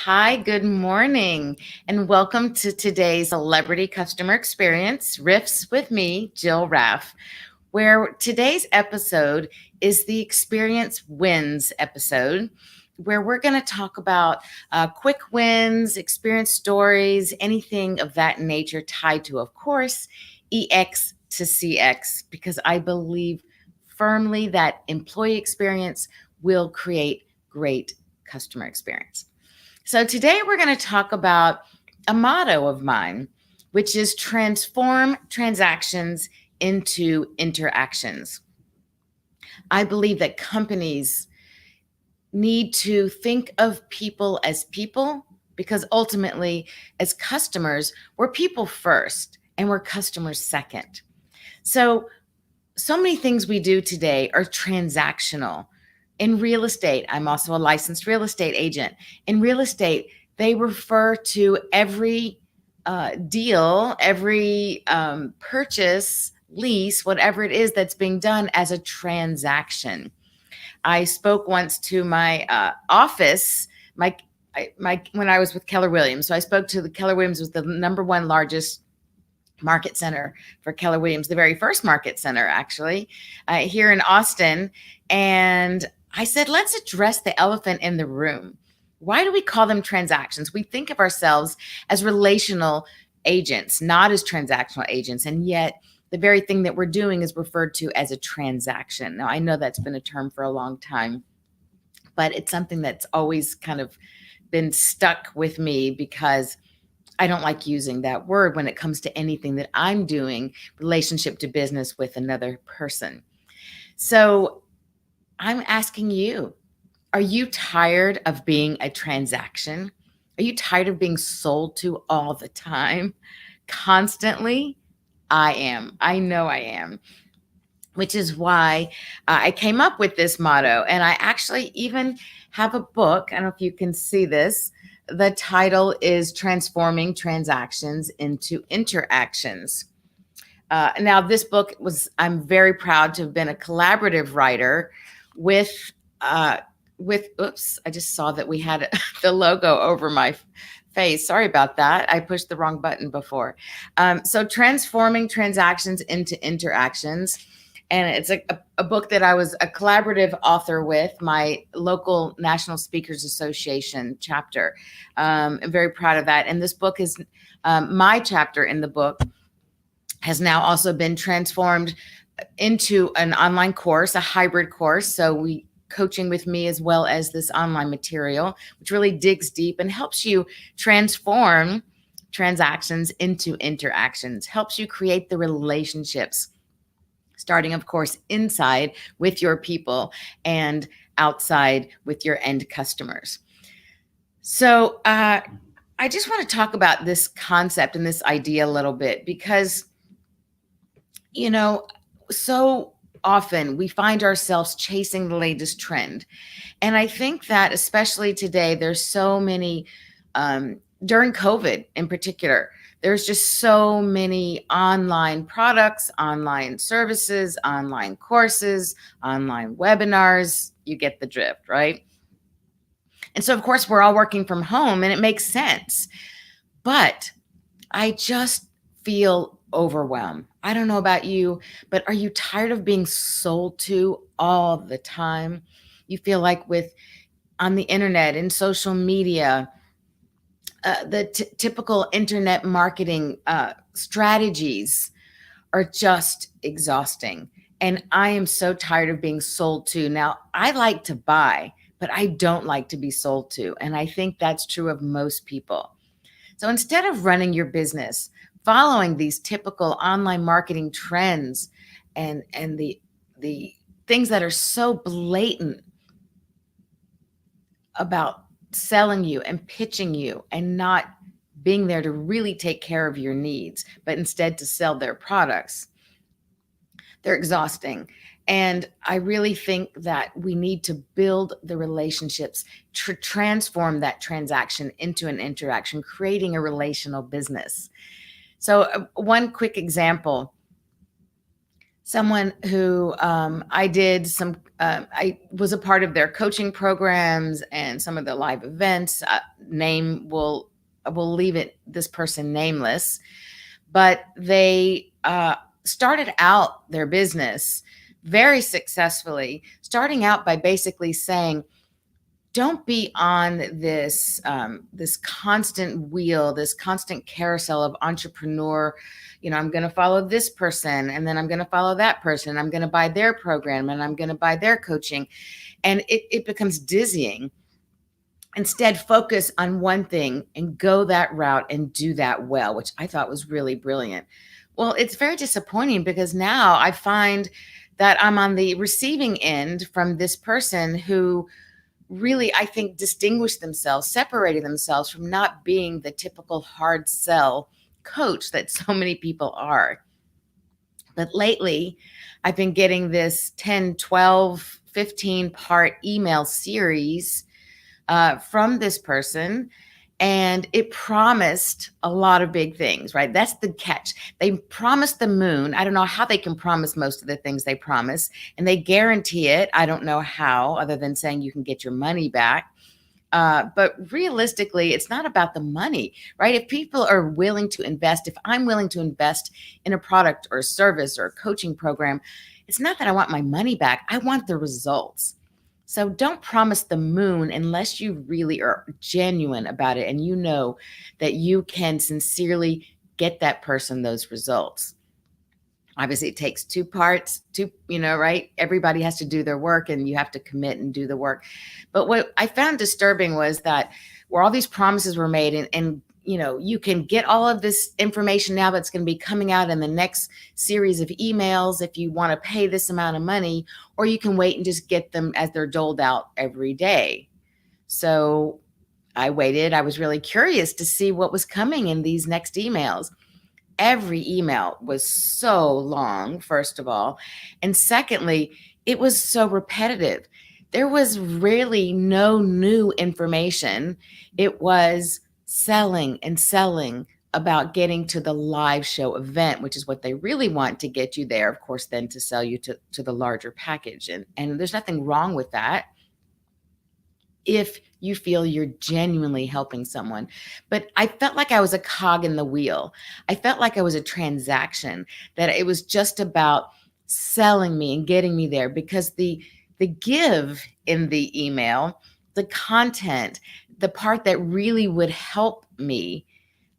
Hi, good morning, and welcome to today's Celebrity Customer Experience Riffs with me, Jill Raff, where today's episode is the Experience Wins episode, where we're going to talk about quick wins, experience stories, anything of that nature tied to, of course, EX to CX, because I believe firmly that employee experience will create great customer experience. So today we're going to talk about a motto of mine, which is transform transactions into interactions. I believe that companies need to think of people as people because ultimately, as customers, we're people first and we're customers second. So many things we do today are transactional. In real estate, I'm also a licensed real estate agent. In real estate, they refer to every deal, every purchase, lease, whatever it is that's being done as a transaction. I spoke once to my office, when I was with Keller Williams. So I spoke to the Keller Williams, was the number one largest market center for Keller Williams, the very first market center, actually, here in Austin. And I said, let's address the elephant in the room. Why do we call them transactions? We think of ourselves as relational agents, not as transactional agents. And yet the very thing that we're doing is referred to as a transaction. Now, I know that's been a term for a long time, but it's something that's always kind of been stuck with me because I don't like using that word when it comes to anything that I'm doing relationship to business with another person. So I'm asking you, are you tired of being a transaction? Are you tired of being sold to all the time, constantly? I am. I know I am, which is why I came up with this motto. And I actually even have a book. I don't know if you can see this. The title is Transforming Transactions into Interactions. Now, this book I'm very proud to have been a collaborative writer with, oops, I just saw that we had the logo over my face. Sorry about that. I pushed the wrong button before. So Transforming Transactions into Interactions. And it's a book that I was a collaborative author with my local National Speakers Association chapter. I'm very proud of that. And this book is my chapter in the book has now also been transformed into an online course, a hybrid course. So coaching with me as well as this online material, which really digs deep and helps you transform transactions into interactions, helps you create the relationships, starting, of course, inside with your people and outside with your end customers. So I just want to talk about this concept and this idea a little bit because, so often we find ourselves chasing the latest trend. And I think that especially today, there's so many, during COVID in particular, there's just so many online products, online services, online courses, online webinars. You get the drift, right? And so, of course, we're all working from home and it makes sense. But I just feel overwhelmed. I don't know about you, but are you tired of being sold to all the time? You feel like on the internet and social media, the typical internet marketing strategies are just exhausting. And I am so tired of being sold to. Now, I like to buy, but I don't like to be sold to. And I think that's true of most people. So instead of running your business, following these typical online marketing trends and the things that are so blatant about selling you and pitching you and not being there to really take care of your needs, but instead to sell their products, they're exhausting. And I really think that we need to build the relationships, transform that transaction into an interaction, creating a relational business. So one quick example. someone who I did some, I was a part of their coaching programs and some of the live events. Will leave it this person nameless, but they started out their business very successfully, starting out by basically saying, don't be on this constant wheel, this constant carousel of entrepreneur. I'm going to follow this person, and then I'm going to follow that person. I'm going to buy their program, and I'm going to buy their coaching, and it becomes dizzying. Instead, focus on one thing and go that route and do that well, which I thought was really brilliant. Well, it's very disappointing because now I find that I'm on the receiving end from this person who really, I think, distinguished themselves, separated themselves from not being the typical hard sell coach that so many people are. But lately, I've been getting this 10, 12, 15 part email series from this person. And it promised a lot of big things, right? That's the catch. They promised the moon. I don't know how they can promise most of the things they promise. And they guarantee it. I don't know how, other than saying you can get your money back. But realistically, it's not about the money, right? If people are willing to invest, if I'm willing to invest in a product or a service or a coaching program, it's not that I want my money back. I want the results. So don't promise the moon unless you really are genuine about it and you know that you can sincerely get that person those results. Obviously, it takes two parts, right? Everybody has to do their work and you have to commit and do the work. But what I found disturbing was that where all these promises were made and you can get all of this information now that's going to be coming out in the next series of emails if you want to pay this amount of money, or you can wait and just get them as they're doled out every day. So I waited. I was really curious to see what was coming in these next emails. Every email was so long, first of all. And secondly, it was so repetitive. There was really no new information. It was selling and selling about getting to the live show event, which is what they really want to get you there, of course, then to sell you to the larger package. And there's nothing wrong with that if you feel you're genuinely helping someone. But I felt like I was a cog in the wheel. I felt like I was a transaction, that it was just about selling me and getting me there, because the give in the email, the content, the part that really would help me,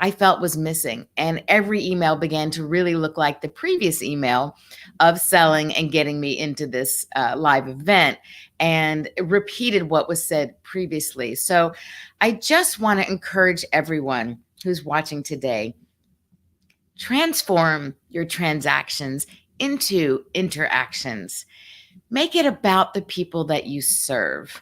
I felt was missing. And every email began to really look like the previous email of selling and getting me into this live event, and repeated what was said previously. So I just want to encourage everyone who's watching today, transform your transactions into interactions. Make it about the people that you serve.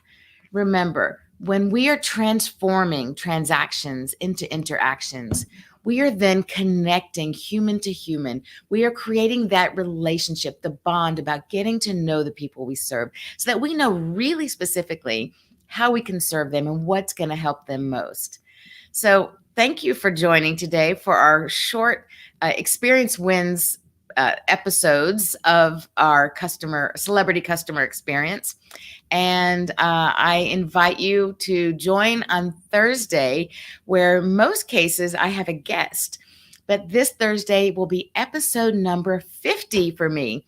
Remember, when we are transforming transactions into interactions, we are then connecting human to human. We are creating that relationship, the bond about getting to know the people we serve, so that we know really specifically how we can serve them and what's going to help them most. So thank you for joining today for our short experience wins episodes of our celebrity customer experience. And I invite you to join on Thursday, where most cases I have a guest. But this Thursday will be episode number 50 for me.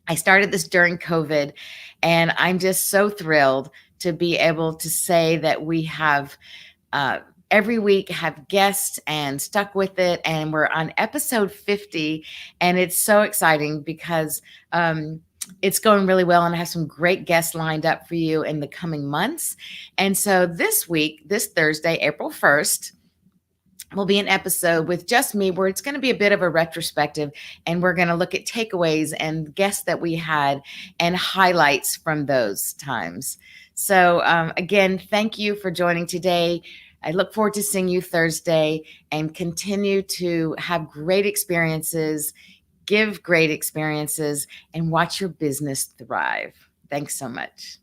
I started this during COVID, and I'm just so thrilled to be able to say that we have every week have guests and stuck with it. And we're on episode 50. And it's so exciting because it's going really well. And I have some great guests lined up for you in the coming months. And so this week, this Thursday, April 1st, will be an episode with just me, where it's going to be a bit of a retrospective, and we're going to look at takeaways and guests that we had and highlights from those times. So again, thank you for joining today. I look forward to seeing you Thursday, and continue to have great experiences, give great experiences, and watch your business thrive. Thanks so much.